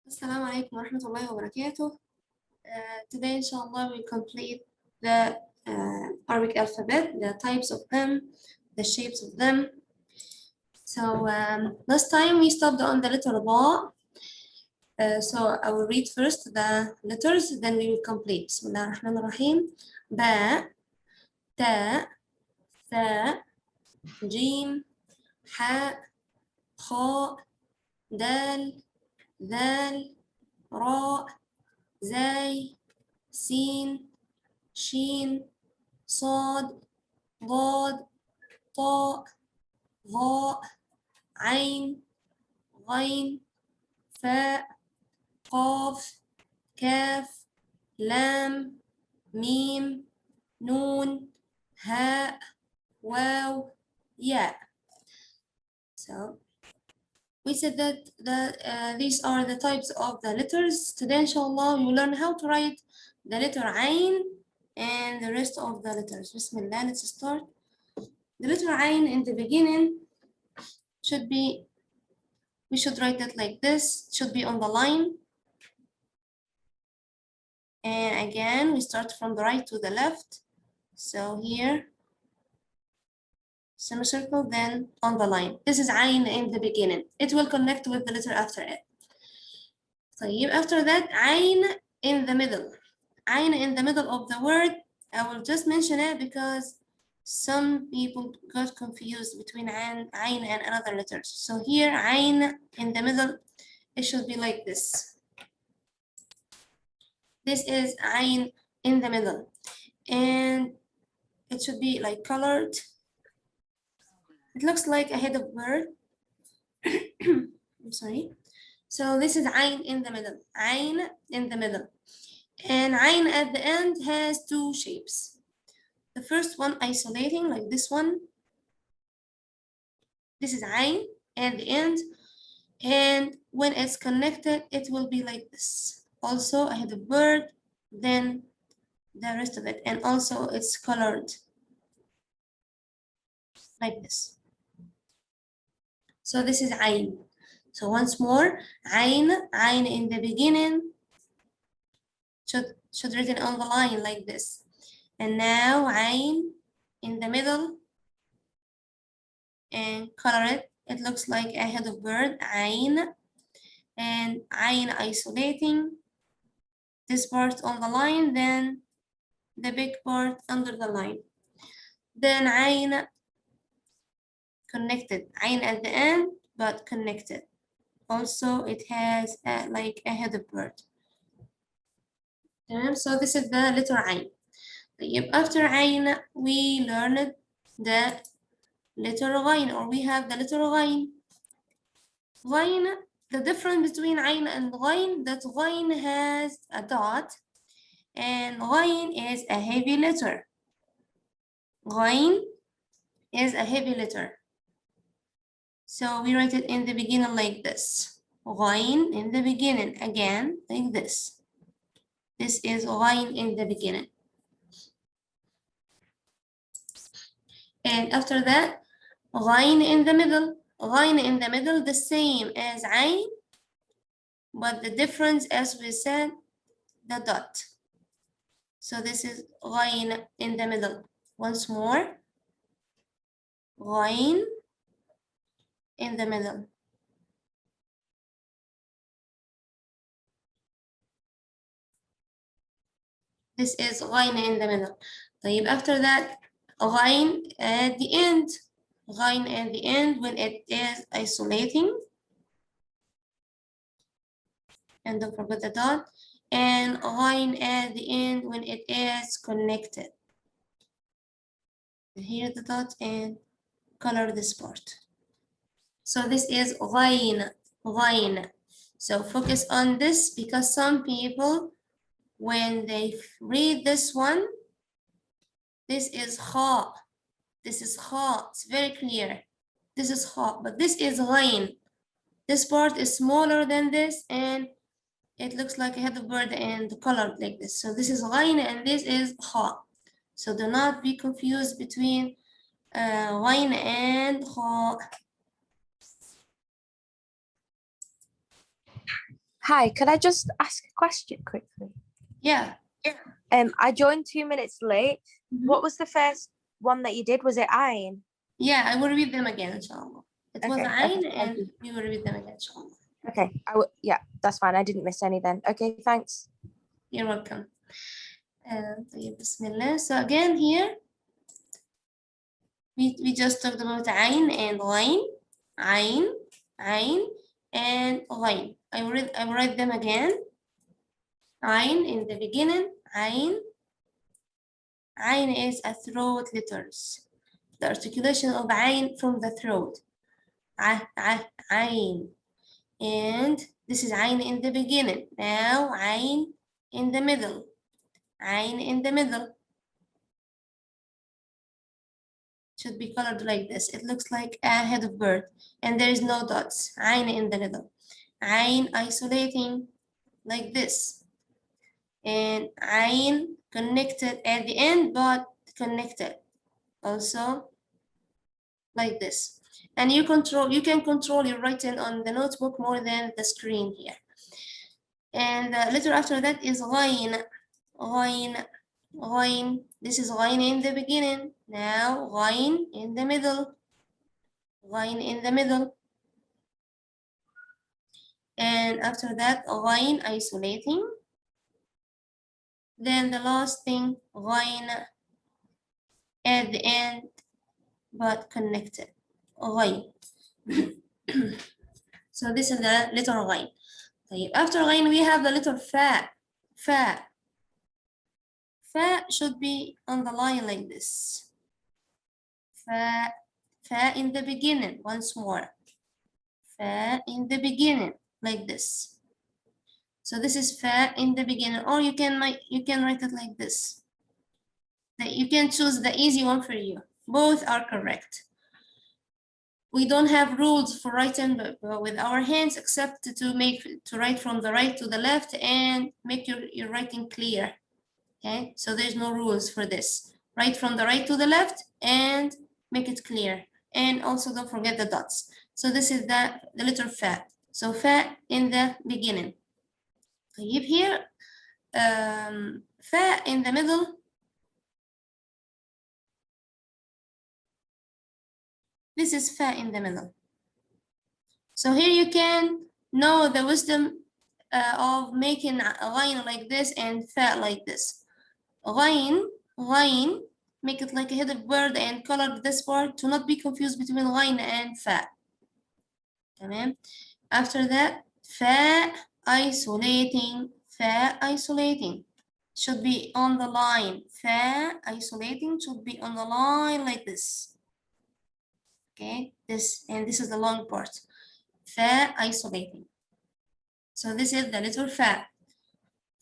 Assalamu alaikum wa rahmatullahi wa barakatuh. Today, inshallah, we complete the Arabic alphabet, the types of them, the shapes of them. So last time we stopped on the letter Ba. So I will read first the letters, then we will complete. Bismillah ar-Rahman ar-Rahim. Ba, Ta, Tha, Jim, Ha, Kha, Dal, Dal, Ra, زاي سين شين صاد ضاد طاء ظاء عين غين فاء قاف كاف لام ميم نون هاء واو ياء. So we said that these are the types of the letters. Today, inshallah, we will learn how to write the letter Ain and the rest of the letters. Bismillah, let's start. The letter Ain in the beginning should be, we should write it like this, it should be on the line. And again, we start from the right to the left. So here, semicircle, then on the line. This is Ain in the beginning. It will connect with the letter after it. طيب, after that, Ain in the middle. Ain in the middle of the word. I will just mention it because some people got confused between Ain and another letters. So here, Ain in the middle, it should be like this. This is Ain in the middle. And it should be like colored. It looks like a head of bird. I'm sorry. So this is Ain in the middle. Ain in the middle. And Ain at the end has two shapes. The first one isolating like this one. This is Ain at the end. And when it's connected, it will be like this. Also, I had a bird, then the rest of it. And also it's colored like this. So this is Ain. So once more, Ain in the beginning should written on the line like this. And now Ain in the middle and color it. It looks like a head of bird, Ain. And Ain isolating. This part on the line, then the big part under the line. Then Ain connected. Ain at the end, but connected. Also, it has like a head of bird. So this is the letter Ain. After Ain, we learned the letter Ghain, or we have the letter Ghain. Ghain, the difference between Ain and Ghain, that Ghain has a dot, and Ghain is a heavy letter. Ghain is a heavy letter. So we write it in the beginning like this. Ghain in the beginning, again, like this. This is Ghain in the beginning. And after that, Ghain in the middle. Ghain in the middle, the same as Ain, but the difference, as we said, the dot. So this is Ghain in the middle. Once more, Ghain in the middle. This is Ghain in the middle. After that, Ghain at the end. Ghain at the end when it is isolating. And don't forget the dot. And Ghain at the end when it is connected. Here the dot and color this part. So this is Ghain, Ghain. So focus on this because some people, when they read this one, this is Kha. This is Kha. It's very clear. This is Kha, but this is Ghain. This part is smaller than this, and it looks like a head of bird and colored like this. So this is Ghain, and this is Kha. So do not be confused between Ghain and Kha. Hi, could I just ask a question quickly? Yeah. I joined 2 minutes late. Mhm. What was the first one that you did? Was it iron? Yeah, I will read them again, inshallah. It was Okay, Ain, thank and you. we will read them again, inshallah. Okay, yeah, that's fine. I didn't miss any then. Okay, thanks. You're welcome. Bismillah. So again here, we just talked about Ain and Ghain, Ain, Ain, and Ghain. I will write them again. Ain in the beginning, Ain. Ain is a throat letters. The articulation of Ain from the throat. Ain. And this is Ain in the beginning. Now Ain in the middle. Ain in the middle. Should be colored like this. It looks like a head of bird. And there is no dots. Ain in the middle. Ain isolating like this. And Ain connected at the end, but connected. Also like this. And you can control your writing on the notebook more than the screen here. And the letter after that is Ghain. Ghain. Ghain. This is Ghain in the beginning. Now Ghain in the middle. Ghain in the middle. And after that, Ghain isolating. Then the last thing, Ghain at the end, but connected. Ghain. So this is the letter Ghain. After Ghain, we have the letter Fa. Fa. Fa should be on the line like this. Fa. Fa in the beginning, once more. Fa in the beginning, like this. So this is Fa in the beginning, or you can write it like this. You can choose the easy one for you. Both are correct. We don't have rules for writing with our hands except to write from the right to the left and make your writing clear. Okay, so there's no rules for this. Write from the right to the left and make it clear. And also don't forget the dots. So this is the letter Fa. So Fa in the beginning. Here, Fa in the middle. This is Fa in the middle. So here you can know the wisdom of making Ghain like this and Fa like this. Ghain, make it like a head of bird and color this part to not be confused between Ghain and Fa. Tamam. After that, Fa isolating, should be on the line. Fa isolating should be on the line like this. Okay, this is the long part. Fa isolating. So this is the letter Fa.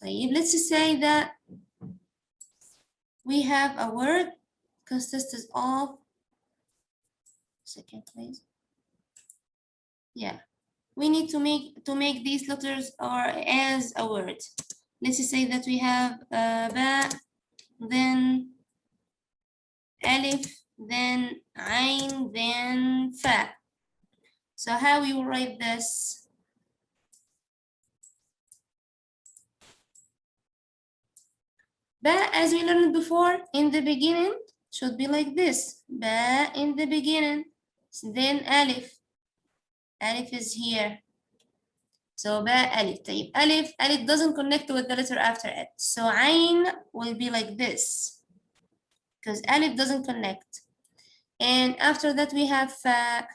Let's say that we have a word consists of, second please. Yeah, we need to make these letters as a word. Let's say that we have Ba, then Alif, then Ain, then Fa. So how we will write this? Ba, as we learned before, in the beginning should be like this. Ba in the beginning, then Alif. Alif is here. So Ba Alif. Alif doesn't connect with the letter after it. So Ain will be like this because Alif doesn't connect. And after that we have Fa.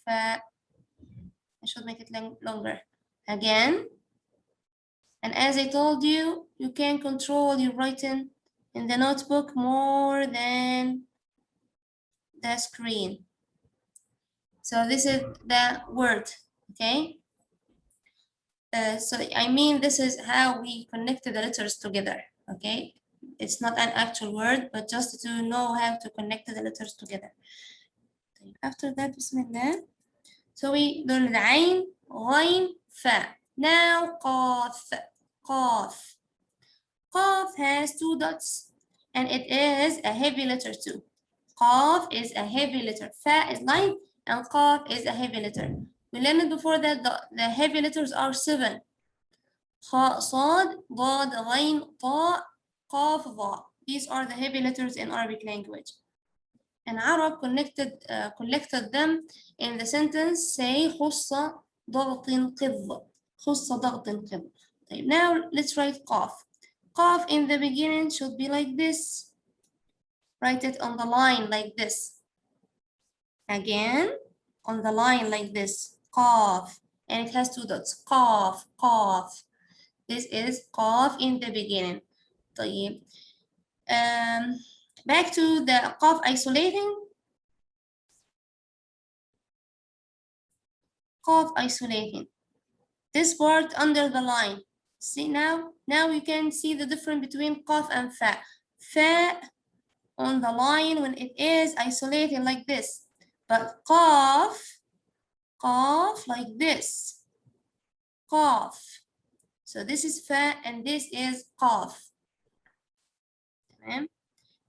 Fa. I should make it longer. Again. And as I told you, you can control your writing in the notebook more than the screen. So this is the word, okay? So I mean, this is how we connected the letters together, okay? It's not an actual word, but just to know how to connect the letters together. After that, Bismillah. So we learned Ain, Ghain, Fa. Now Qaf. Qaf. Qaf has 2 dots, and it is a heavy letter too. Qaf is a heavy letter. Fa is light, and qaf is a heavy letter. We learned before that the heavy letters are 7. خاء صاد ضاد غين طاء قاف ظاء. These are the heavy letters in Arabic language. And Arab collected them in the sentence say خص ضغط قض. خص ضغط قض. Now let's write qaf. Qaf in the beginning should be like this. Write it on the line like this. Again, on the line like this. Qaf. And it has 2 dots. Qaf, qaf. This is qaf in the beginning. طيب. Back to the qaf isolating. Qaf isolating. This part under the line. See now you can see the difference between qaf and fa. Fa on the line when it is isolated like this, but qaf like this. Qaf. So this is fa and this is qaf. Okay.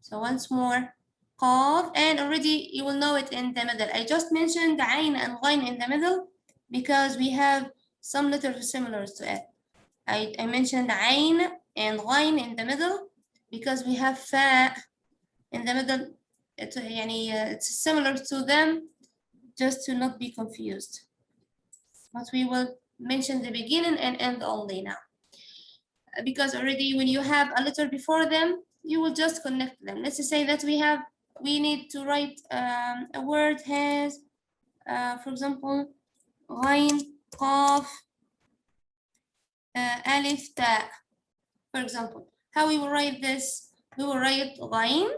So once more, qaf, and already you will know it in the middle. I just mentioned ayn and ghain in the middle because we have some letters similar to it. I mentioned ayn and ghain in the middle because we have fa in the middle. It's similar to them, just to not be confused. But we will mention the beginning and end only now. Because already when you have a letter before them, you will just connect them. Let's say that we need to write a word has, for example, ghain, qaf, alif, ta. For example, how we will write this? We will write ghain,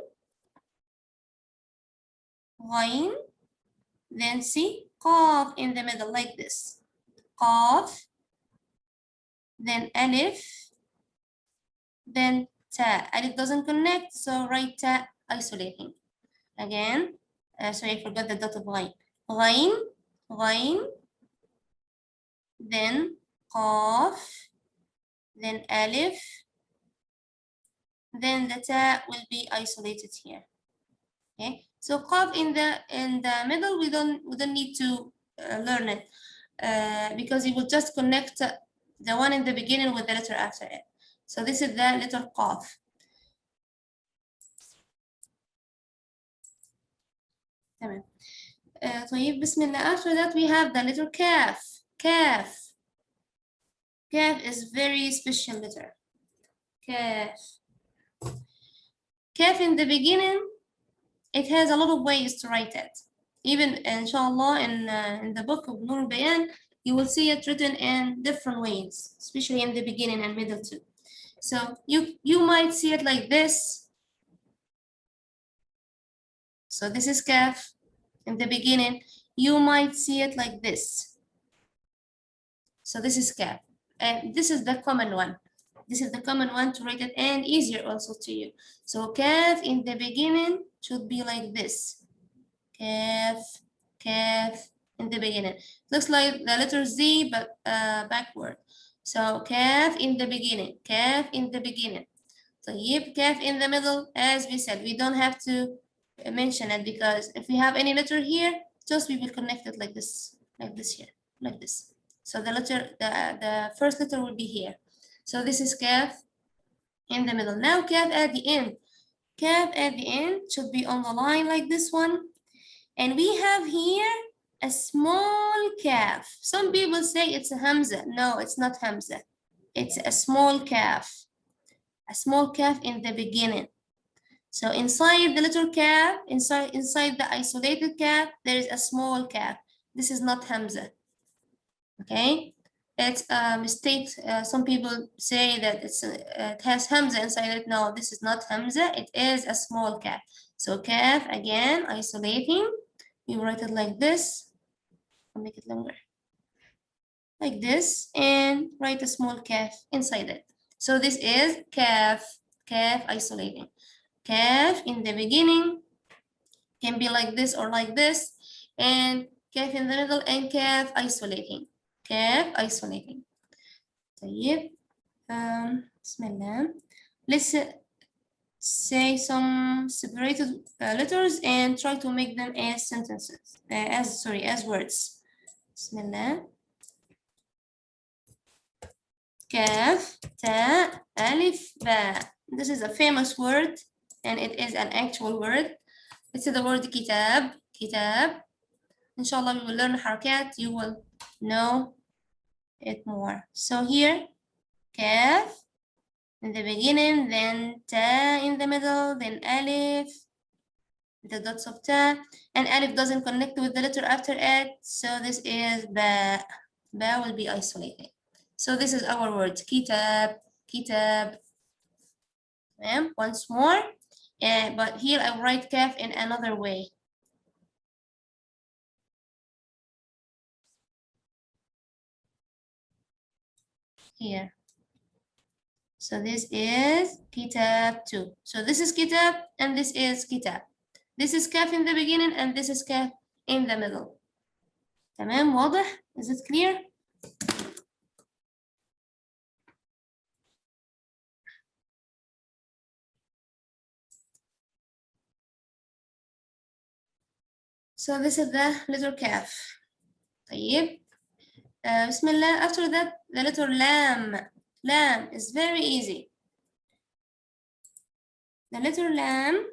then see qaf in the middle like this. Qaf, then alif, then ta. Alif doesn't connect, so write ta isolating. Again, sorry, I forgot the dot of ghain. Ghain, then qaf, then alif, then the ta will be isolated here. Okay, so qaf in the middle, we don't need to learn it because it will just connect the one in the beginning with the letter after it. So this is the letter qaf. تمام. طيب بسم الله. After that we have the letter kaf. Kaf is very special letter. Kaf in the beginning, it has a lot of ways to write it. Even inshallah in the book of Nur Bayan, you will see it written in different ways, especially in the beginning and middle too. So you might see it like this. So this is kaf in the beginning. You might see it like this. So this is kaf. And this is the common one. This is the common one to write it and easier also to you. So kaf in the beginning should be like this. Kaf in the beginning. Looks like the letter Z, but backward. So kaf in the beginning. Kaf in the beginning. So kaf in the middle, as we said, we don't have to mention it because if we have any letter here, just we will connect it like this here, like this. So the first letter will be here. So this is kaf in the middle. Now kaf at the end. Kaf at the end should be on the line like this one. And we have here a small kaf. Some people say it's a hamza. No, it's not hamza. It's a small kaf. A small kaf in the beginning. So inside the little kaf, inside the isolated kaf, there is a small kaf. This is not hamza. Okay, it's a mistake. Some people say that it has hamza inside it. No, this is not hamza. It is a small kaf. So kaf again, isolating. You write it like this. I'll make it longer. Like this, and write a small kaf inside it. So this is kaf isolating. Kaf in the beginning can be like this or like this, and kaf in the middle and kaf isolating. Kaf isolating. طيب. بسم الله. Let's say some separated letters and try to make them as sentences, as words. Bismillah. Kaf, ta, alif, ba. This is a famous word and it is an actual word. It's the word kitab, kitab. Inshallah, we will learn harakat, you will know it more. So here, kaf in the beginning, then ta in the middle, then alif, the dots of ta, and alif doesn't connect with the letter after it, so this is ba. Ba will be isolated. So this is our word, kitab, kitab. Once more, but here I write kaf in another way. Here. So this is kitab 2. So this is kitab and this is kitab. This is kaf in the beginning and this is kaf in the middle. تمام واضح? Is it clear? So this is the letter kaf. طيب. Bismillah. After that, the letter lam. Lam is very easy. The letter lam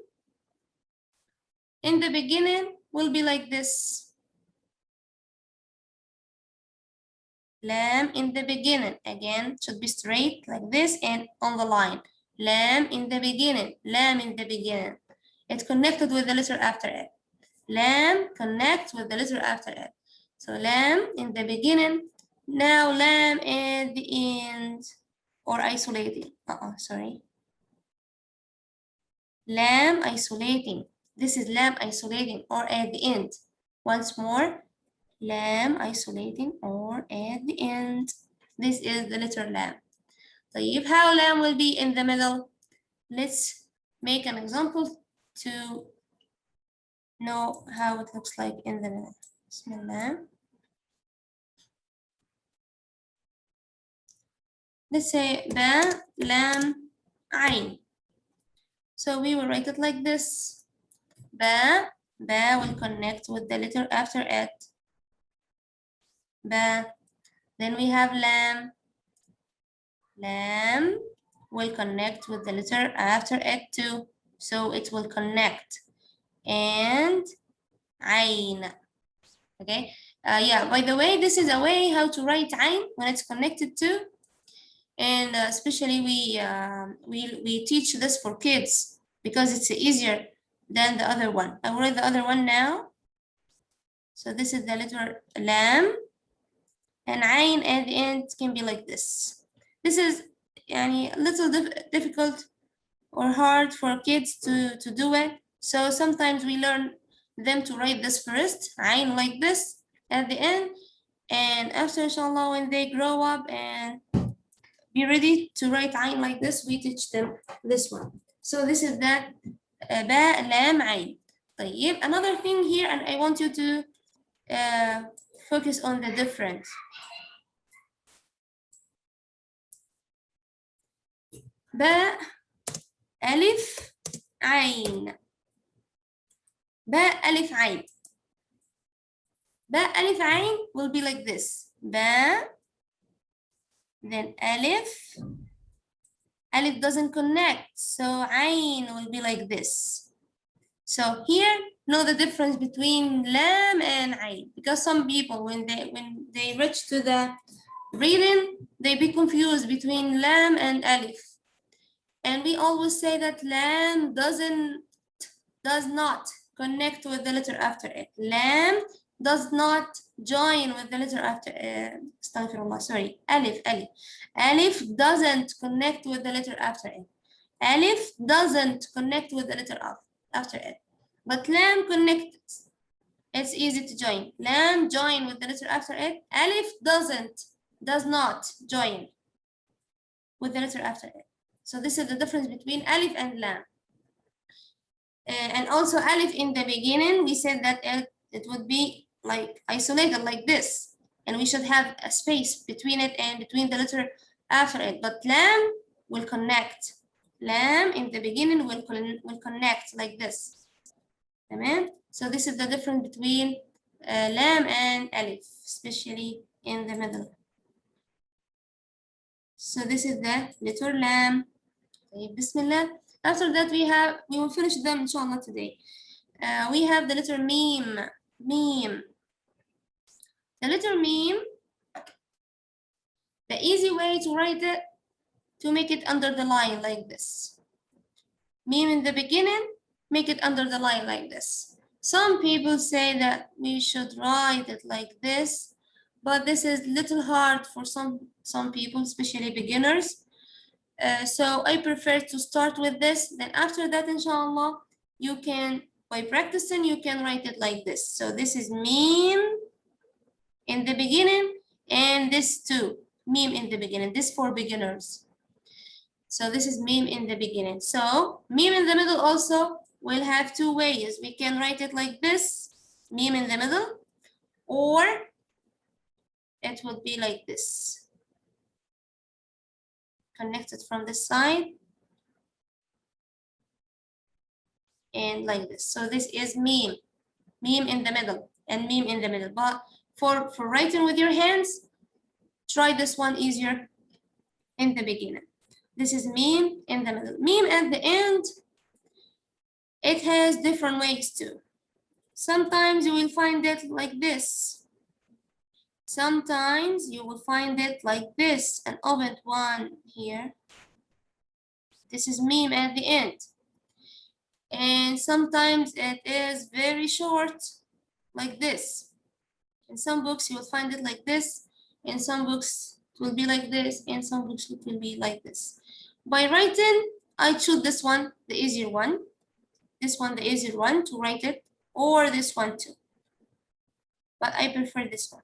in the beginning will be like this. Lam in the beginning, again, should be straight like this and on the line. Lam in the beginning, lam in the beginning. It's connected with the letter after it. Lam connects with the letter after it. So lam in the beginning, now lam at the end, or isolating. Sorry. Lam isolating. This is lam isolating or at the end. Once more, lam isolating or at the end. This is the letter lam. طيب, how lam will be in the middle? Let's make an example to know how it looks like in the middle. Bismillah. Let's say ba, lam, ayn. So we will write it like this. Ba will connect with the letter after it. Ba. Then we have lam. Lam will connect with the letter after it too. So it will connect. And ayn. Okay. Yeah, by the way, this is a way how to write ayn when it's connected to. And especially we teach this for kids because it's easier than the other one. I will write the other one now. So this is the letter lam, and ayn at the end can be like this. This is a little difficult or hard for kids to do it. So sometimes we learn them to write this first, ayn like this at the end, and after inshallah when they grow up and be ready to write ayn like this, we teach them this one. So this is that ba, lam, ayn. طيب, another thing here, and I want you to focus on the difference. Ba, alif, ayn. Ba, alif, ayn. Ba, alif, ayn will be like this. Ba, then alif. Alif doesn't connect, so ayn will be like this. So here, know the difference between lam and ayn, because some people, when they reach to the reading, they be confused between lam and alif. And we always say that lam does not connect with the letter after it. Lam does not join with the letter after astaghfirullah, sorry, alif. Alif doesn't connect with the letter after it. Alif doesn't connect with the letter after it. But lam connects. It's easy to join. Lam join with the letter after it. Alif does not join with the letter after it. So this is the difference between alif and lam. And also alif in the beginning, we said that it would be like isolated like this. And we should have a space between it and between the letter after it. But lam will connect. Lam in the beginning will connect like this. تمام? So this is the difference between lam and alif, especially in the middle. So this is the letter lam. طيب بسم الله. After that we will finish them inshallah today. We have the letter mim. Mim. The letter mim, the easy way to write it, to make it under the line like this. Mim in the beginning, make it under the line like this. Some people say that we should write it like this, but this is little hard for some people, especially beginners. So I prefer to start with this. Then after that, inshallah, you can, by practicing, you can write it like this. So this is mim in the beginning, and this too, mim in the beginning. This for beginners. So this is mim in the beginning. So mim in the middle also will have two ways. We can write it like this, mim in the middle, or it would be like this, connected from this side, and like this. So this is mim, mim in the middle, and mim in the middle. But for writing with your hands, try this one easier in the beginning. This is mim in the middle. Mim at the end, it has different ways too. Sometimes you will find it like this. Sometimes you will find it like this, an opened one here. This is mim at the end. And sometimes it is very short, like this. In some books you will find it like this. In some books it will be like this. In some books it will be like this. By writing, I choose this one, the easier one. This one, the easier one to write it, or this one too. But I prefer this one.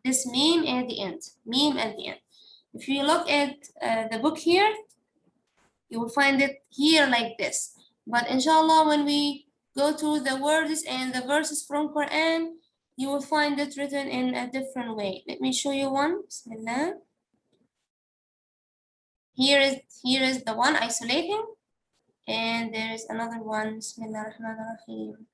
This mim at the end, mim at the end. If you look at the book here, you will find it here like this. But inshallah, when we go to the words and the verses from Quran, you will find it written in a different way. Let me show you one. Bismillah. Here is the one isolating, and there is another one. Bismillah ar-Rahman ar-Rahim.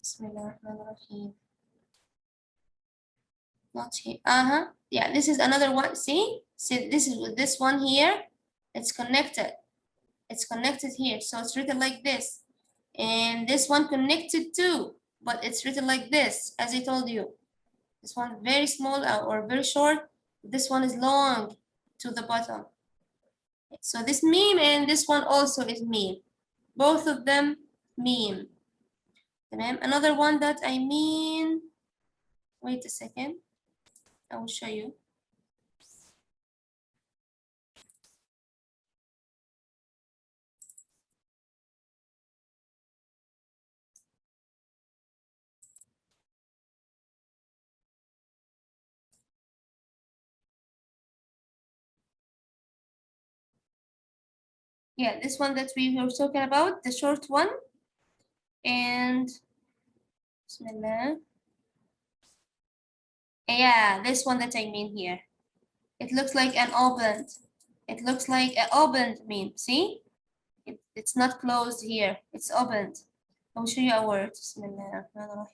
Bismillah ar-Rahman ar-Rahim. Not here. Yeah, this is another one. See, this is with this one here. It's connected. It's connected here, so it's written like this. And this one connected too, but it's written like this, as I told you. This one very small or very short. This one is long to the bottom. So this meme and this one also is meme. Both of them meme. Another one that I mean. Wait a second. I will show you. Yeah, this one that we were talking about, the short one. And Bismillah. Yeah, this one that I mean here. It looks like an opened. It looks like an opened meme. See? It's not closed here. It's opened. I'll show you a word. Bismillah ar-Rahman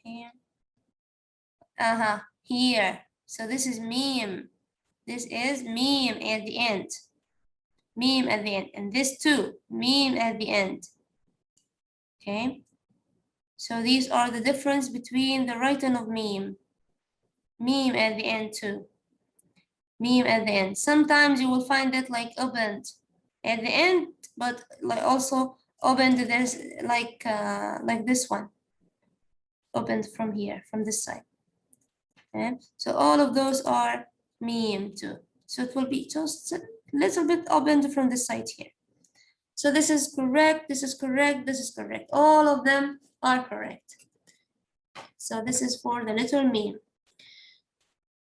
ar-Rahim. Here. So this is meme. This is meme at the end. Meme at the end. And this too. Meme at the end. Okay. So these are the difference between the writing of meme. Meme at the end too. Meme at the end. Sometimes you will find it like opened at the end, but like also opened this like this one. Opened from here, from this side. Okay. So all of those are meme too. So it will be just a little bit opened from this side here. So this is correct, this is correct, this is correct. All of them are correct. So this is for the little meme.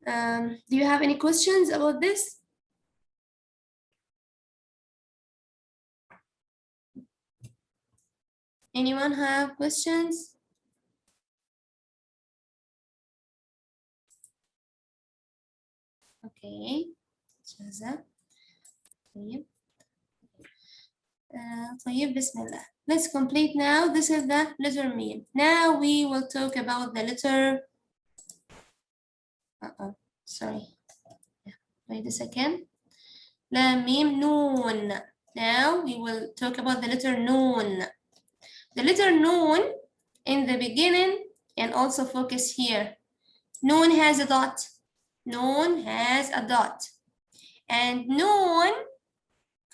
Do you have any questions about this? Anyone have questions? Okay. جاهزة. طيب. طيب بسم الله. Let's complete now. This is the letter meme. Now we will talk about the letter. Sorry. Wait a second. La meme noon. Now we will talk about the letter noon. The letter noon in the beginning, and also focus here. Noon has a dot. Noon has a dot. And noon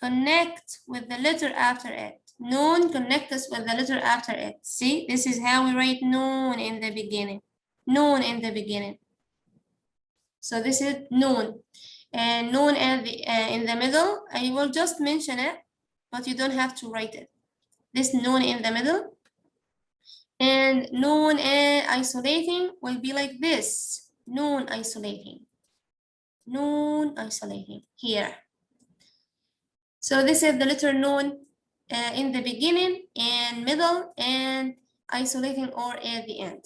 connect with the letter after it. Noon connect us with the letter after it. See, this is how we write noon in the beginning. Noon in the beginning. So this is noon. And noon at the, in the middle, I will just mention it, but you don't have to write it. This noon in the middle. And noon isolating will be like this. Noon isolating. Noon isolating here. So this is the letter noon in the beginning and middle and isolating or at the end.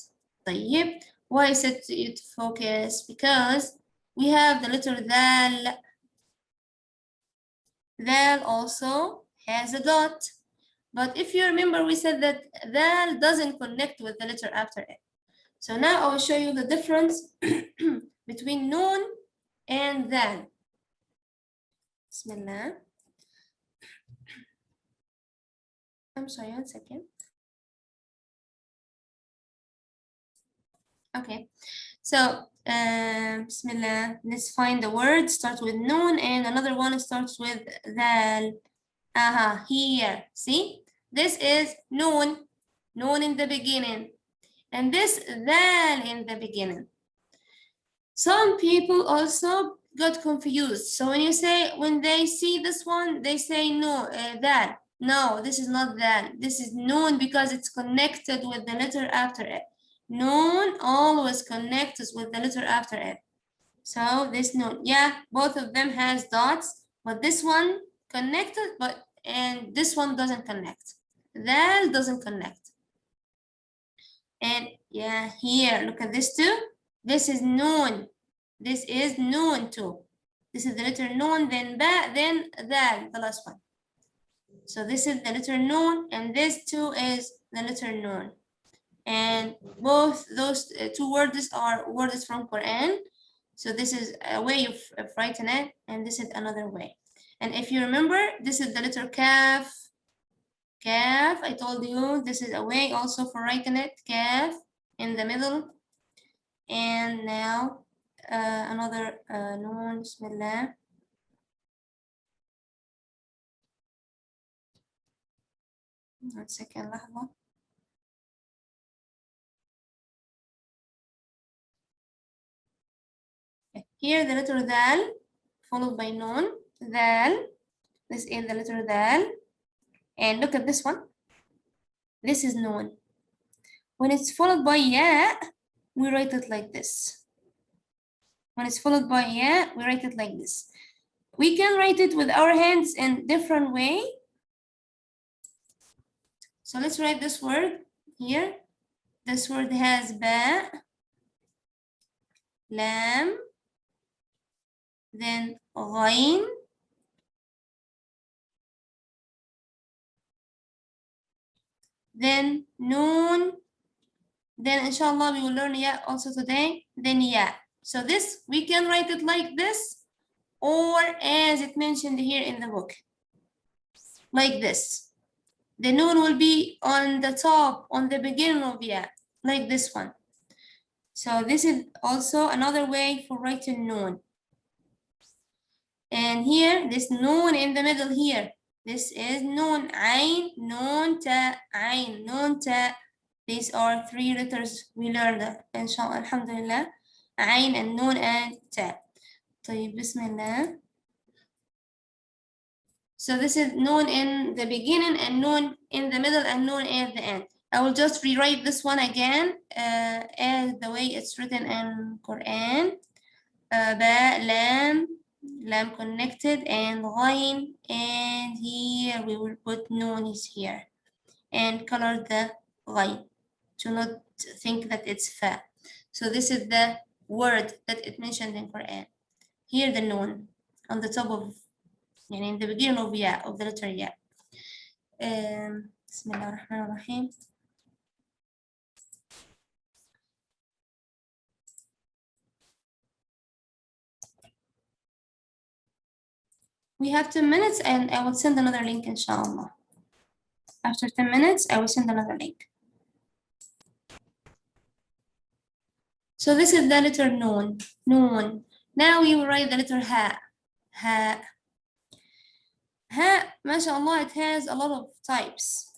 طيب. Why is it to focus? Because we have the letter dal. Dal also has a dot. But if you remember, we said that dal doesn't connect with the letter after it. So now I will show you the difference between noon and dal. Bismillah. I'm sorry, 1 second. Okay, so Bismillah, let's find the word, start with noon, and another one starts with dal. Here, see? This is noon, noon in the beginning, and this dal in the beginning. Some people also got confused. So when they see this one, they say no, dal. No, this is not dal. This is noon because it's connected with the letter after it. Noon always connects with the letter after it. So this noon, yeah, both of them has dots, but this one connected, and this one doesn't connect. Dal doesn't connect. And yeah, here, look at this too. This is noon. This is noon too. This is the letter noon, then ba, then dal, the last one. So this is the letter noon, and this too is the letter noon. And both those two words are words from Quran. So this is a way of writing it, and this is another way. And if you remember, this is the letter kaf. Kaf, I told you, this is a way also for writing it, kaf in the middle. And now another noon, bismillah. One second, لحظة. Here the letter dal followed by noon, dal. This is the letter dal. And look at this one. This is noon. When it's followed by ya, we write it like this. When it's followed by ya, we write it like this. We can write it with our hands in different way. So let's write this word here. This word has ba, lam, then ghain, then noon, then inshallah we will learn ya also today, then ya. So this, we can write it like this, or as it mentioned here in the book, like this. The noon will be on the top, on the beginning of ya, like this one. So this is also another way for writing noon. And here, this noon in the middle here, this is noon, ain, noon, ta, ain, noon, ta. These are 3 letters we learned, inshallah, alhamdulillah. Ain and noon and ta. طيب, bismillah. So this is noon in the beginning and noon in the middle and noon at the end. I will just rewrite this one again as the way it's written in Quran. Ba, lam, lam connected, and ghain, and here we will put noon is here and color the ghain to not think that it's fa. So this is the word that it mentioned in Quran. Here the noon on the top of, يعني in the beginning of ya, of the letter ya. بسم الله الرحمن الرحيم. We have 10 minutes and I will send another link inshallah. After 10 minutes, I will send another link. So this is the letter noon, noon. Now we will write the letter ha, ha. Ha, mashallah, it has a lot of types.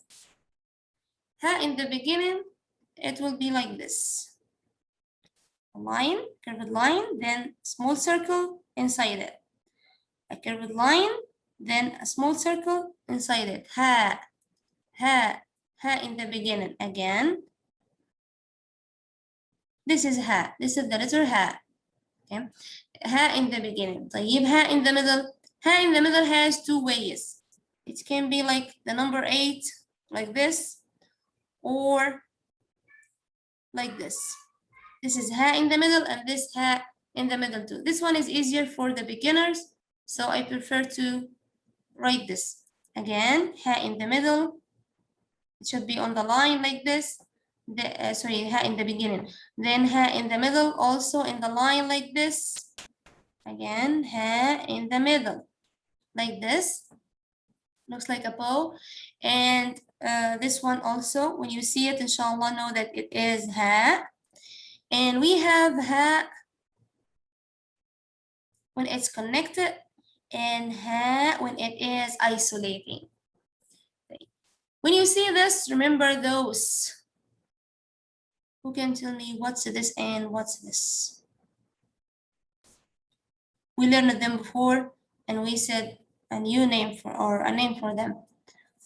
Ha in the beginning, it will be like this. A line, curved line, then small circle inside it. A curved line, then a small circle inside it. Ha, ha, ha in the beginning again. This is ha, this is the letter ha. Okay. Ha in the beginning. طيب, ha in the middle. Ha in the middle has two ways. It can be like the number 8, like this, or like this. This is ha in the middle and this ha in the middle too. This one is easier for the beginners, so I prefer to write this. Again, ha in the middle. It should be on the line like this. Sorry, ha in the beginning. Then ha in the middle, also in the line like this. Again, ha in the middle, like this. Looks like a bow. And this one also, when you see it, inshallah, know that it is ha. And we have ha when it's connected and ha when it is isolating. When you see this, remember those. Who can tell me what's this and what's this? We learned them before and we said a new name for, or a name for them.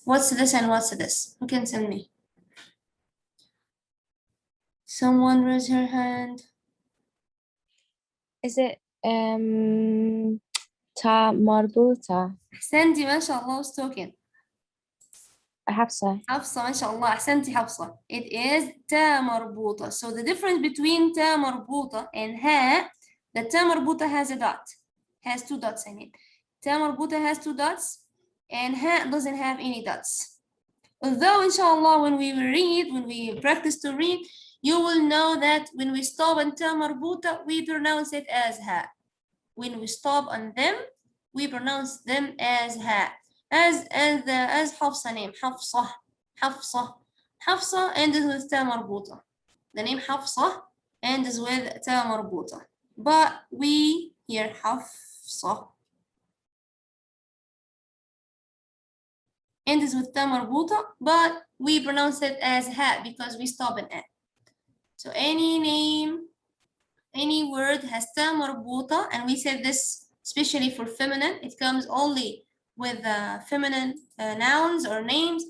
What's this and what's this? Who can tell me? Someone raise her hand. Is it ta marbuta? أحسنتي ما شاء الله, who's talking? حفصة. حفصة ما شاء الله, أحسنتي حفصة. It is تا مربوطة. So the difference between تا مربوطة and ها, the تا مربوطة has a dot, has 2 dots in it. تا مربوطة has 2 dots and ها doesn't have any dots. Although inshallah when we read, when we practice to read, you will know that when we stop on تا مربوطة, we pronounce it as ها. When we stop on them, we pronounce them as ha. As Hafsa name, Hafsa, Hafsa. Hafsa ends with ta marbuta. The name Hafsa ends with ta marbuta. But we hear Hafsa. Ends with ta marbuta, but we pronounce it as ha because we stop in it. So any name, any word has ta marbuta, and we said this especially for feminine, it comes only with feminine nouns or names.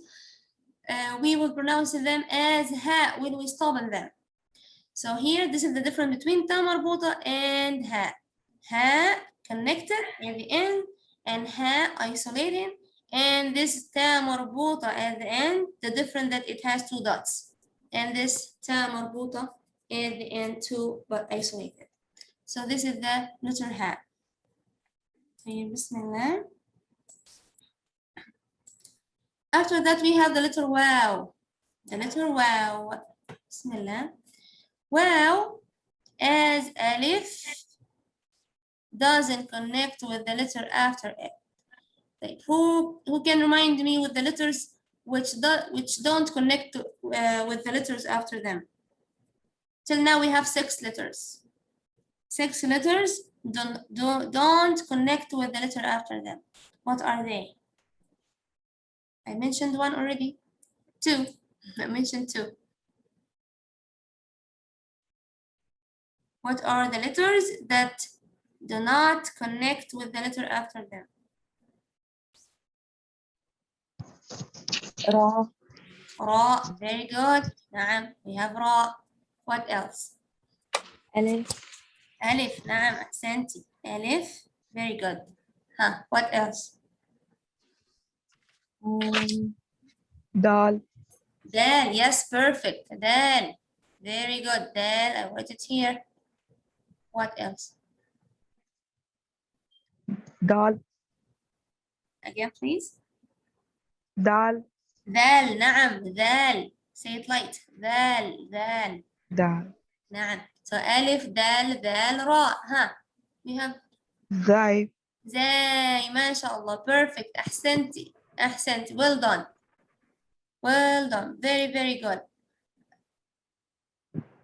We will pronounce them as ha when we stop on them. So here, this is the difference between ta marbuta and ha. Ha connected at the end and ha isolating, and this ta marbuta at the end, the difference that it has 2 dots, and this ta marbuta at the end too, but isolated. So this is the letter ha. Bismillah. After that, we have the letter wow. The letter wow. Bismillah. Wow, as alif, doesn't connect with the letter after it. Like who can remind me with the letters which don't connect with the letters after them? Till now we have 6 letters. 6 letters don't connect with the letter after them. What are they? I mentioned one already. 2. I mentioned 2. What are the letters that do not connect with the letter after them? Ra. Ra, very good. نعم, we have Ra. What else? Alif. Alif, نعم, أحسنتي. Alif, very good. Huh, what else? Dal. Dal, yes, perfect. Dal, very good. Dal, I wrote it here. What else? دال Again, please. دال ذال. نعم ذال. Say it light. ذال ذال. دال نعم. So ألف دال ذال راء. ها. We have زاي زي. ما شاء الله. Perfect. أحسنتي. أحسنتي. Well done. Well done. Very, very good.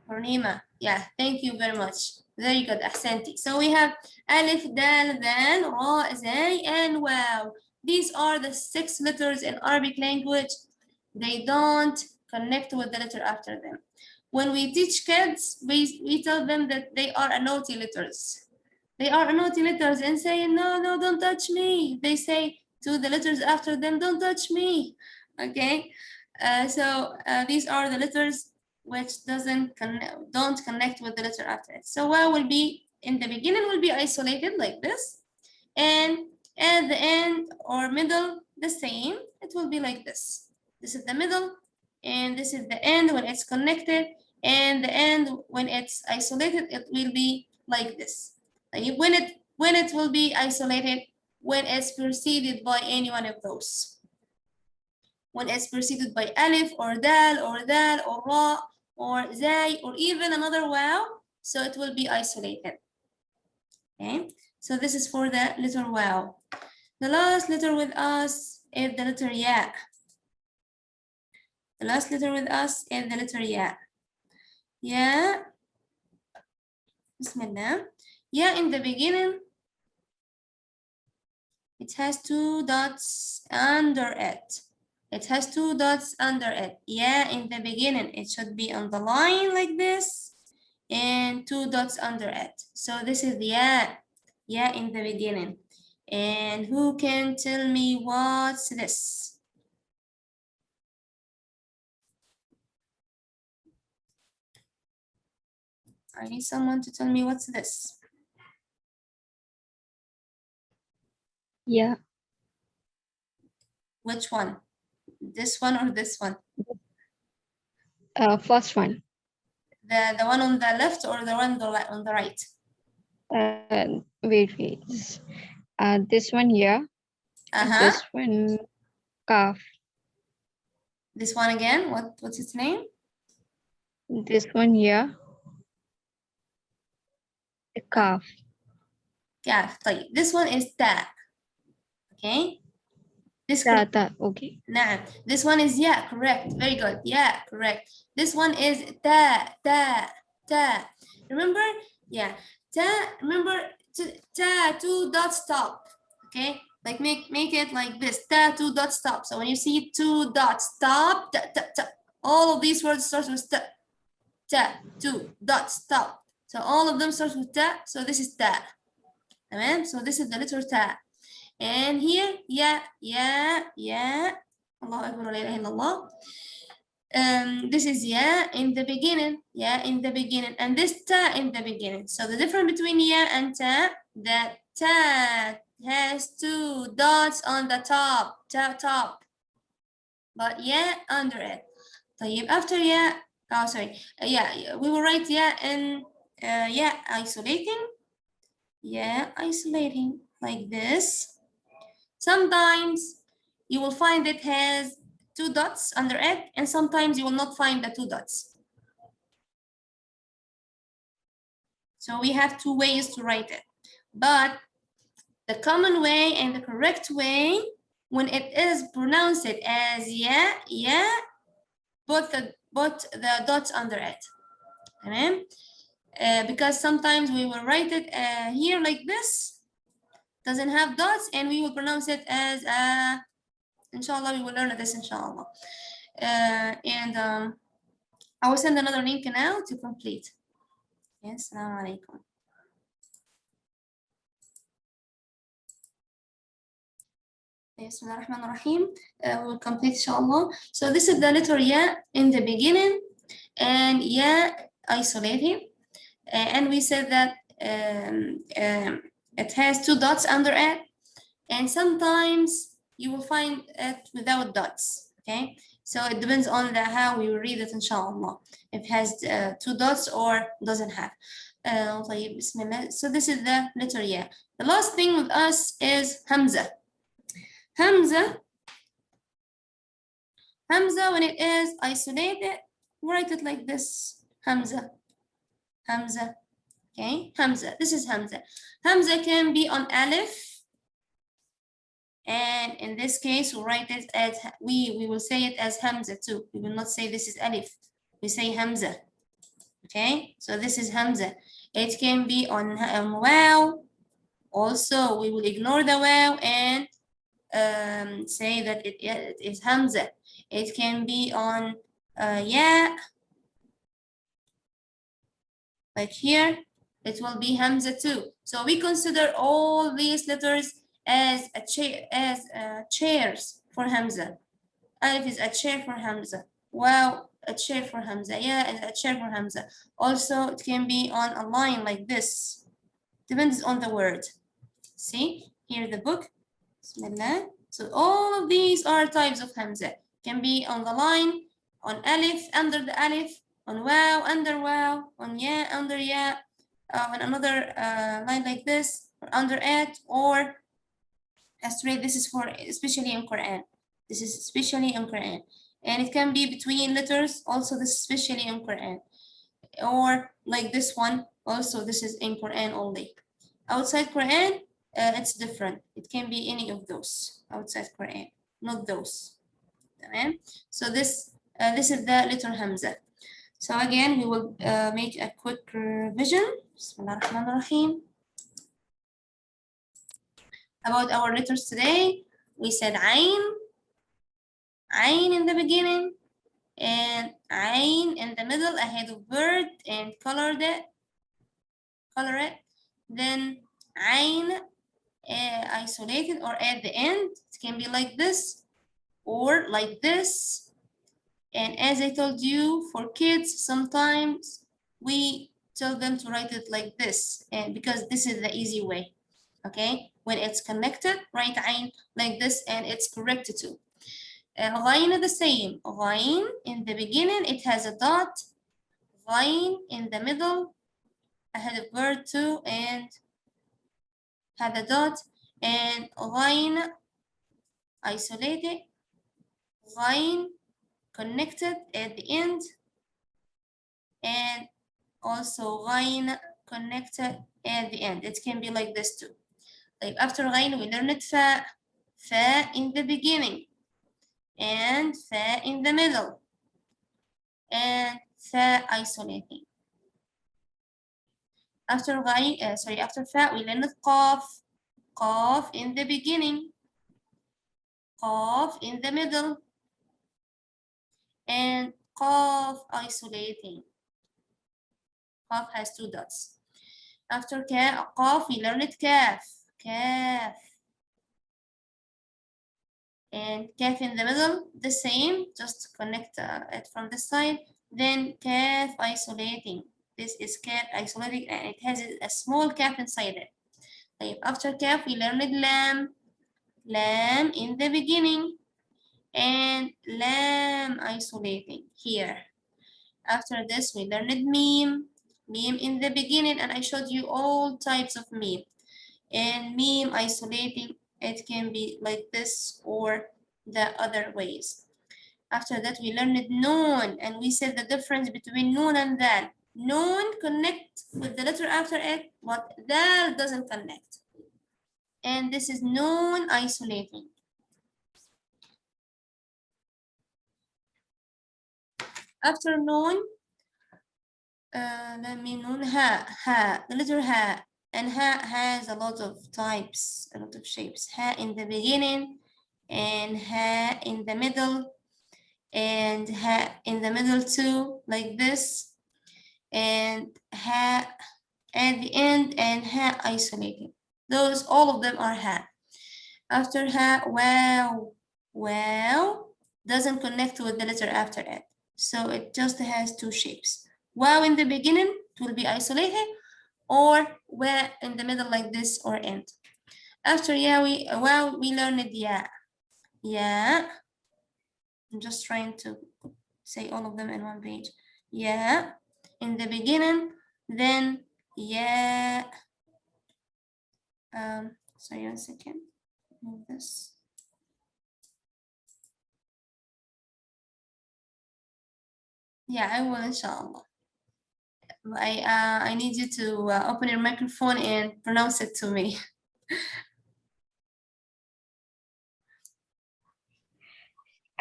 Purnima. Yeah, thank you very much. Very good. أحسنتي. So we have ألف دال ذال راء زي and واو. These are the 6 letters in Arabic language. They don't connect with the letter after them. When we teach kids, we tell them that they are a naughty letters. They are naughty letters and say, no, no, don't touch me. They say to the letters after them, don't touch me. Okay, these are the letters which don't connect with the letter after it. So what will be in the beginning will be isolated like this, and at the end or middle the same. It will be like this. This is the middle, and this is the end when it's connected, and the end when it's isolated. It will be like this. When it will be isolated, when it's preceded by any one of those. When it's preceded by alif or dal or ra or zay or even another wow, so it will be isolated. Okay, so this is for the letter wow. The last letter with us is the letter ya. The last letter with us is the letter ya. Ya. Bismillah. Ya in the beginning, it has 2 dots under it. It has 2 dots under it. Ya in the beginning, it should be on the line like this, and 2 dots under it. So this is ya. Ya in the beginning. And who can tell me what's this? I need someone to tell me what's this. Yeah. Which one? This one or this one? First one. The one on the left or the one on the right? Wait. This one here. This one, calf. This one again. What's its name? This one here. The calf. Calf. طيب. This one is ta. Okay. This Ta. Okay. نعم. This one is ya. Correct. Very good. Yeah. Correct. This one is ta. Remember? Yeah. Ta. Remember? Ta. 2 dots stop. Okay. Like make it like this. Ta. 2 dots stop. So when you see 2 dots stop, ta. All of these words start with ta. Ta. 2 dots stop. So all of them start with ta. So this is ta. Amen. So this is the letter ta. And here, ya. Allahu Akbar wa la ilaha illallah. This is ya in the beginning. Ya in the beginning. And this ta in the beginning. So the difference between ya and ta, that ta has 2 dots on the top. Top. But ya under it. طيب after ya, we will write ya in isolating. Yeah, isolating like this. Sometimes you will find it has 2 dots under it, and sometimes you will not find the 2 dots. So we have 2 ways to write it. But the common way and the correct way, when it is pronounced as ya, put the dots under it. Okay? Because sometimes we will write it here like this, doesn't have dots, and we will pronounce it as inshallah. We will learn this inshallah. And I will send another link now to complete. Yes, assalamu alaikum. Bismillah ar-Rahman ar-Rahim. We will complete inshallah. So this is the letter ya in the beginning, and ya isolated. And we said that it has 2 dots under it, and sometimes you will find it without dots. Okay, so it depends on how we read it inshallah, if it has 2 dots or doesn't have. طيب بسم الله. So this is the letter ya. The last thing with us is Hamza. Hamza, when it is isolated, write it like this. Hamza. Hamza. Okay, Hamza. This is Hamza. Hamza can be on Alif. And in this case, we'll write it as, we will say it as Hamza too. We will not say this is Alif. We say Hamza. Okay, so this is Hamza. It can be on Waw. Also, we will ignore the Waw and say that it is Hamza. It can be on Ya. Like here, it will be Hamza too. So we consider all these letters as chairs for Hamza. Alif is a chair for Hamza. Wow, a chair for Hamza. Yeah, is a chair for Hamza. Also, it can be on a line like this. Depends on the word. See, here the book. Bismillah. So all of these are types of Hamza. Can be on the line, on Alif, under the Alif, on Waw, under Waw, on Ya, under Ya, on another line like this, or under it, or straight. This is for especially in Quran. This is especially in Quran. And it can be between letters, also this is especially in Quran. Or like this one, also this is in Quran only. Outside Quran, it's different. It can be any of those outside Quran, not those. So this is the letter Hamza. So again, we will make a quick revision. Bismillah ar-Rahman ar-Rahim. About our letters today, we said Ain in the beginning, and Ain in the middle ahead of bird, and color it. Then Ain isolated or at the end. It can be like this or like this. And as I told you, for kids, sometimes we tell them to write it like this, and because this is the easy way. Okay, when it's connected, write Ain like this, and it's correct too. Ghain the same. Ghain in the beginning, it has a dot. Ghain in the middle, ahead of word too, and have a dot. And Ghain isolated. Ghain connected at the end. And also Ghain connected at the end. It can be like this too. Like after Ghain, we learned Fa. Fa in the beginning. And Fa in the middle. And Fa isolating. After Ghain, after Fa, we learned Qaf. Qaf in the beginning. Qaf in the middle. And Qaf isolating. Qaf has two dots. After Qaf, we learned Kaf. Kaf. And Kaf in the middle, the same, just connect it from the side. Then Kaf isolating. This is Kaf isolating, and it has a small Kaf inside it. After Kaf, we learned Lam. Lam in the beginning. And Lam isolating here. After this, we learned Mim. Mim in the beginning, and I showed you all types of Mim. And Mim isolating, it can be like this or the other ways. After that, we learned Noon, and we said the difference between Noon and Dal. Noon connect with the letter after it, but Dal doesn't connect. And this is Noon isolating. After Noon, let me Noon, Ha, the letter Ha. And Ha has a lot of types, a lot of shapes. Ha in the beginning, and Ha in the middle, and Ha in the middle too, like this, and Ha at the end, and Ha isolated. Those, all of them are Ha. After Ha, Wow. Wow doesn't connect with the letter after it, so it just has two shapes. Wow in the beginning, it will be isolated, or Wa in the middle like this, or end. After Wow, we learned Ya. Ya. I'm just trying to say all of them in one page. Ya in the beginning, then yeah. Sorry, 1 second. Move this. Yeah, I will, inshallah. I need you to open your microphone and pronounce it to me.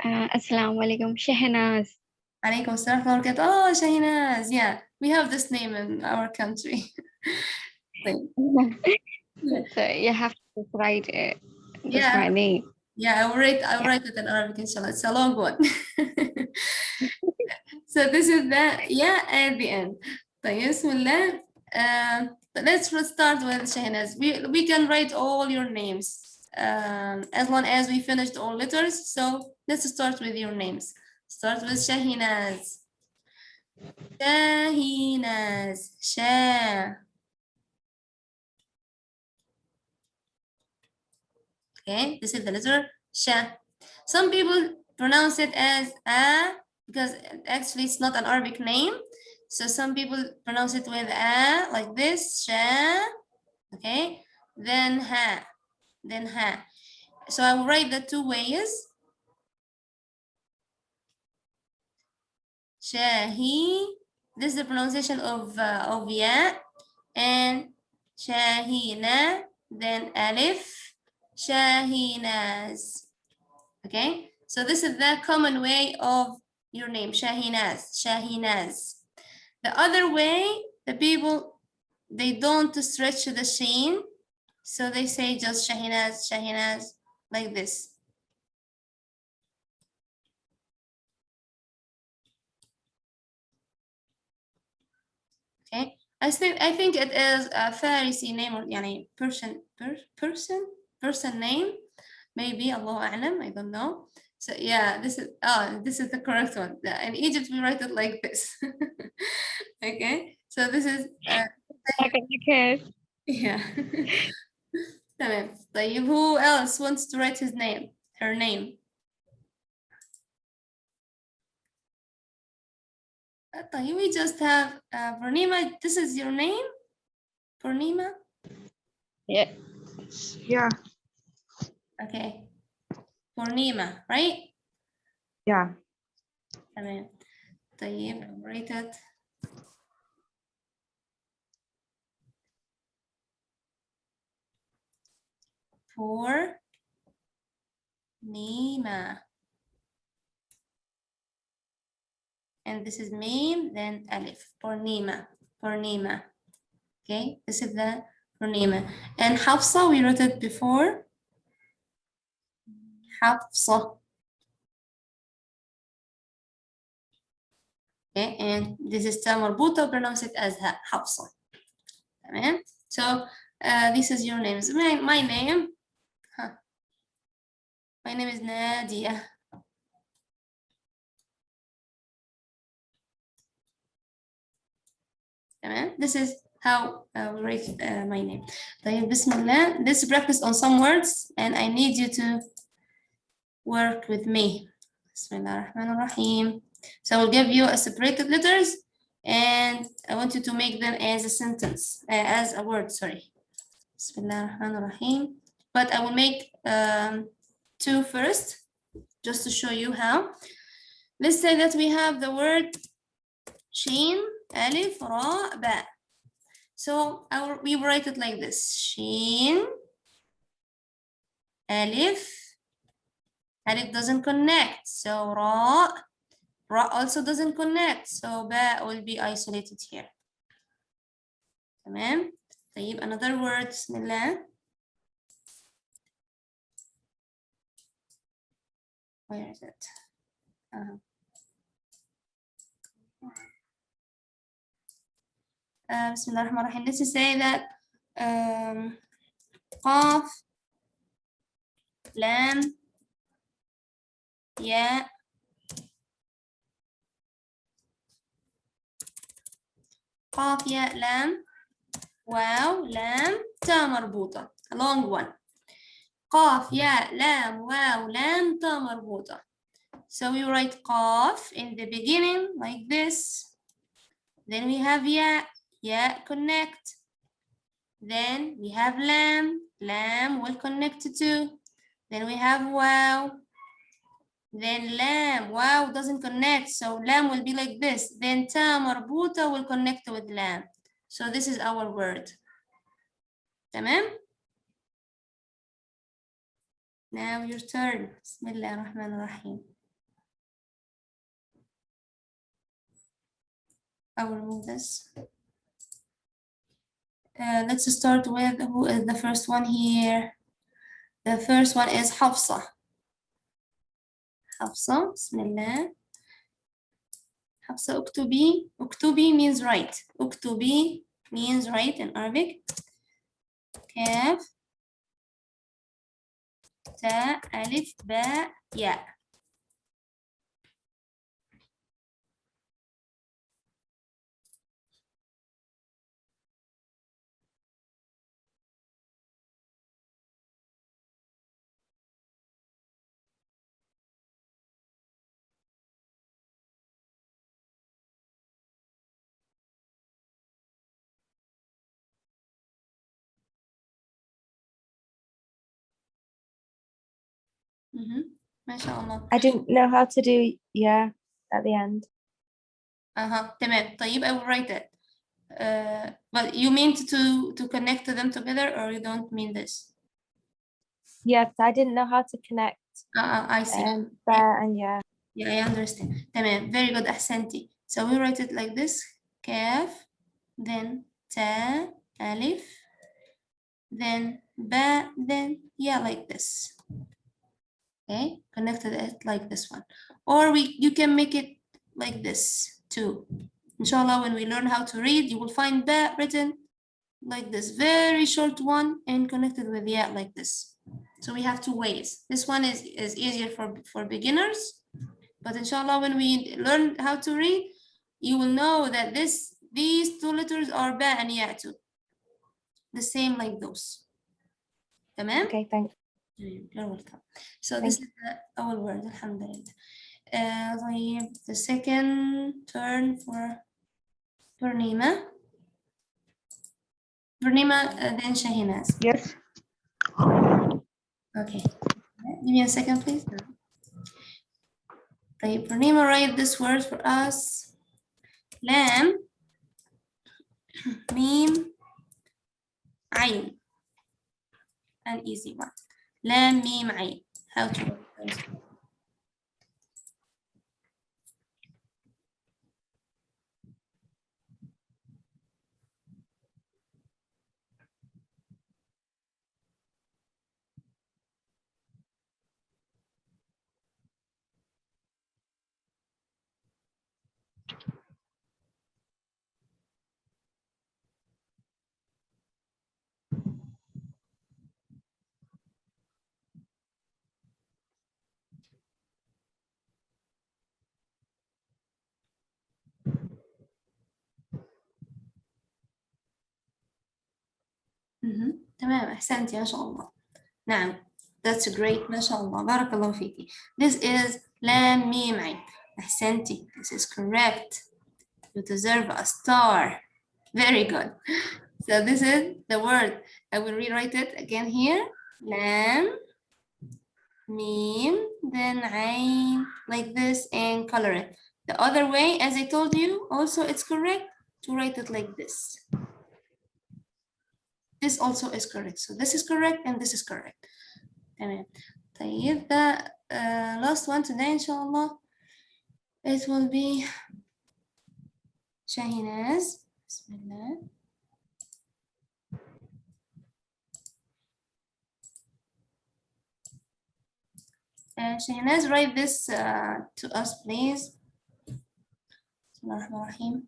Assalamu alaikum, Shehnaz. Alaikum assalam wa rahmatullah. Oh, Shahinaz. Yeah, we have this name in our country. So you have to write it. That's Yeah. my name. Yeah, I'll write it in Arabic, inshallah. It's a long one. So this is the yeah at the end. طيب, Bismillah. Let's start with Shahinaz. We can write all your names as long as we finished all letters. So let's start with your names. Start with Shahinaz. Shahinaz. Okay, this is the letter Sha. Some people pronounce it as A because actually it's not an Arabic name. So some people pronounce it with A like this, Sha. Okay, then Ha, then Ha. So I will write the two ways. Shahi. This is the pronunciation of Ya, and Shahina, then Alif, Shahinaz. Okay, so this is the common way of your name, Shahinaz, Shahinaz. The other way, the people, they don't stretch the sheen, so they say just Shahinaz, Shahinaz, like this. Okay, I think it is a Farisi name or yani person name, maybe, Allahu A'lam, I don't know. So yeah, this is the correct one. In Egypt we write it like this. Okay, so this is Okay. yeah. تمام. طيب, who else wants to write his name, her name? طيب, we just have Purnima. This is your name, Purnima? Yeah. Yeah. Okay, Purnima, right? Yeah. تمام. طيب, I'll write it. Purnima. And this is Mim, then Alif. Purnima. Purnima. Okay, this is the Purnima. And Hafsa, we wrote it before. Hafsa. Okay, and this is Ta marbuta, pronounce it as Ha, Hafsa. Tamam. So this is your names. My name. My name is Nadia. This is how we write my name. Bismillah. Let's practice on some words, and I need you to work with me. Bismillah ar-Rahman ar-Rahim. So I will give you a separated letters, and I want you to make them as a sentence, as a word. Sorry. Bismillah ar-Rahman ar-Rahim. But I will make two first, just to show you how. Let's say that we have the word Sheen, Alif, Ra, Ba. So we write it like this. Sheen, Alif. Alif doesn't connect. So Ra also doesn't connect. So Ba will be isolated here. Tamam. طيب, another word. Bismillah. Where is it? Bismillah ar-Rahman ar-Rahim. Let's say that Qaf, Lam, Ya, Qaf, Ya, Lam, Waw, Lam, Ta marbuta. A long one. Qaf, Ya, Lam, Waw, Lam, Ta marbuta. So we write Qaf in the beginning like this. Then we have Ya, Yeah, connect. Then we have lamb. Lamb will connect to. Then we have wow. Then lamb. Wow doesn't connect. So lamb will be like this. Then ta marbuta will connect with lamb. So this is our word. تمام? Now your turn. Bismillah ar-Rahman ar-Rahim. I will remove this. Let's start with who is the first one here. The first one is Hafsa. Hafsa, Bismillah. Hafsa, uktubi. Uktubi means write. Uktubi means write in Arabic. Kaf, ta, alif, ba, ya. ما شاء الله. I didn't know how to do yeah at the end. تمام. طيب, I will write it. But you mean to connect them together, or you don't mean this? Yeah, 'cause I didn't know how to connect I see. there and yeah. Yeah, I understand. تمام. Very good. أحسنتي. So we write it like this. كاف, then ta, alif, then ba, then yeah, like this. Okay, connected it like this one. Or you can make it like this too. Inshallah, when we learn how to read, you will find ba written like this, very short one, and connected with ya like this. So we have two ways. This one is easier for beginners, but inshallah, when we learn how to read, you will know that these two letters are ba and ya too. The same like those. Tamam? Okay, thanks. You're welcome. So this is our word, alhamdulillah. The second turn for Burnima. Burnima, then Shahinaz. Yes. Okay. Give me a second, please. طيب, Burnima, write this word for us. Lam, Mim, Ain. An easy one. Lam, Mim, Ain. How to write those? تمام, أحسنتي ما شاء الله. نعم, that's great, ما شاء الله, بارك الله فيكي. This is لام ميم عين. أحسنتي, this is correct. You deserve a star. Very good. So this is the word. I will rewrite it again here. Lam, mim, then ain, like this, and color it. The other way, as I told you, also it's correct to write it like this. This also is correct. So this is correct and this is correct. تمام. طيب, the last one today, inshallah, it will be Shahinaz. Bismillah. Shahinaz, write this to us, please. Bismillahirrahmanirrahim.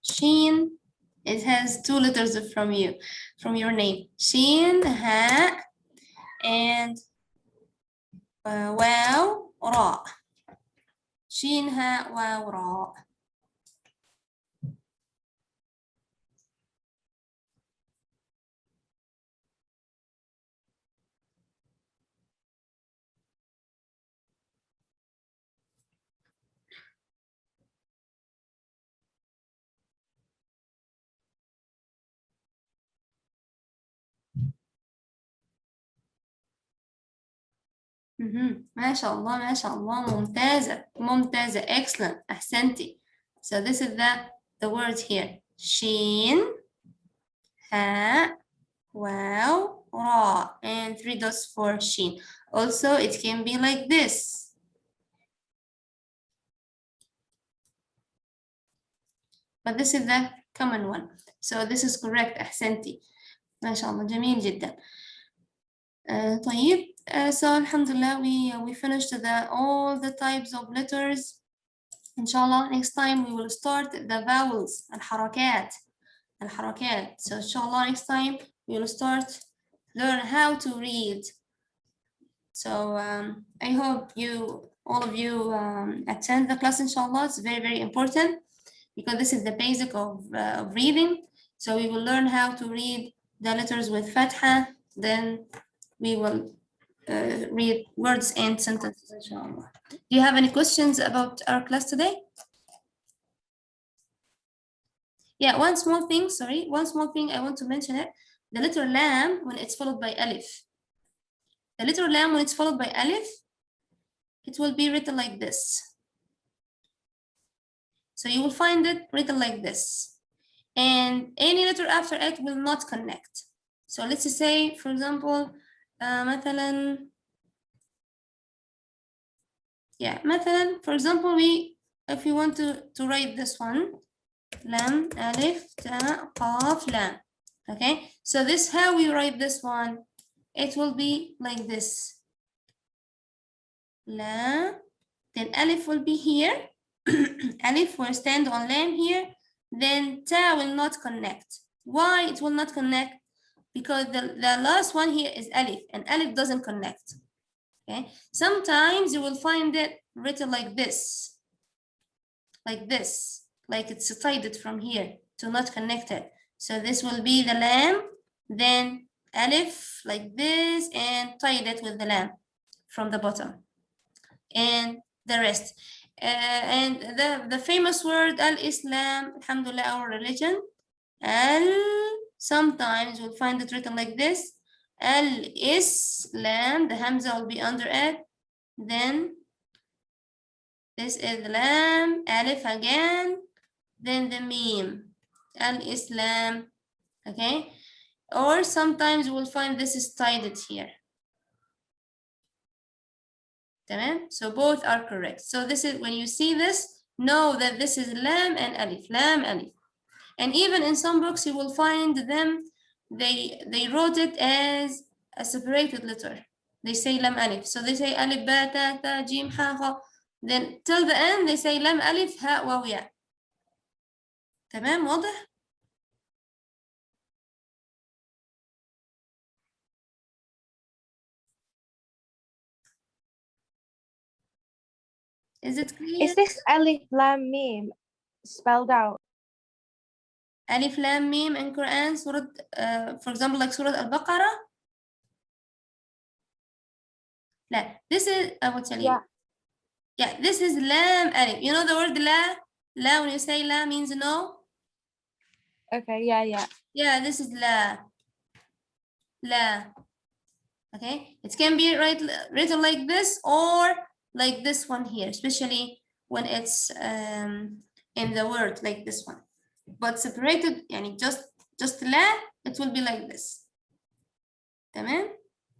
Sheen. It has two letters from you, from your name. Sheen, ha, and wow, ra. Sheen, ha, wow, ra. ما شاء الله ما شاء الله ممتازة ممتازة excellent أحسنتي. So this is the word here. شين هاء واو را and 3 dots for sheen. Also it can be like this. But this is the common one. So this is correct أحسنتي. ما شاء الله جميل جدا. طيب so alhamdulillah we finished all the types of letters. inshallah next time we will start the vowels الحركات. So inshallah next time we will start learn how to read. So I hope all of you attend the class inshallah. It's very important because this is the basic of reading. So we will learn how to read the letters with fatha, then we will read words and sentences inshallah. Do you have any questions about our class today? Yeah, one small thing I want to mention it. The letter lam when it's followed by alif. The letter lam when it's followed by alif, it will be written like this. So you will find it written like this. And any letter after it will not connect. So let's say, for example, مثلا, for example, if you want to write this one, lam, alif, ta, qaf, lam. Okay, so this how we write this one. It will be like this. La, then alif will be here. Alif will stand on lam here. Then ta will not connect. Why it will not connect? Because the last one here is alif, and alif doesn't connect. Okay, sometimes you will find it written like this, like it's tied from here to not connect it. So this will be the lam, then alif like this, and tied it with the lam from the bottom, and the rest. And the famous word al-Islam, alhamdulillah, our religion, sometimes you'll find it written like this, al-Islam, the hamza will be under it, then this is the lam, alif again, then the meme, al-Islam, okay? Or sometimes you will find this is tied here. So both are correct. So this is, when you see this, know that this is lam and alif, lam, alif. And even in some books you will find them, they wrote it as a separated letter. They say lam alif. So they say alif ba ta ta jim ha ha. Then till the end they say lam alif ha waw ya. تمام واضح؟ Is it clear? Is this alif lam mim spelled out? Alif lam mim in Quran, surah, for example, like Surah Al-Baqarah. لا, this is, I will tell you. Yeah, this is lam alif. You know the word la? La, when you say la means no. Okay, yeah. Yeah, this is la. La. Okay, it can be written like this or like this one here, especially when it's in the word like this one. But separated, yani just la, it will be like this. Tamam?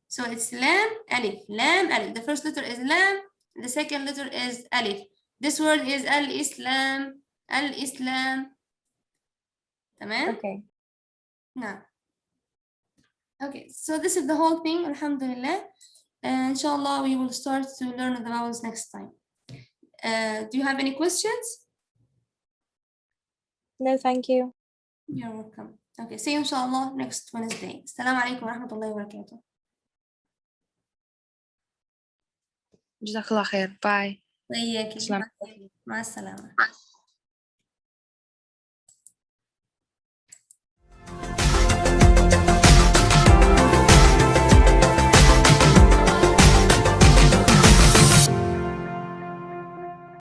So it's lam, alif, lam, alif. The first letter is lam, the second letter is alif. This word is al-Islam, al-Islam. Tamam? Okay. No. Okay, so this is the whole thing, alhamdulillah. Inshallah, we will start to learn the vowels next time. Do you have any questions? No, thank you. You're welcome. Okay, see you inshallah next Wednesday. Assalamu alaikum wa rahmatullahi wa barakatuh. Jazakallah khair. Bye. وإياك. Assalam. مع السلامة.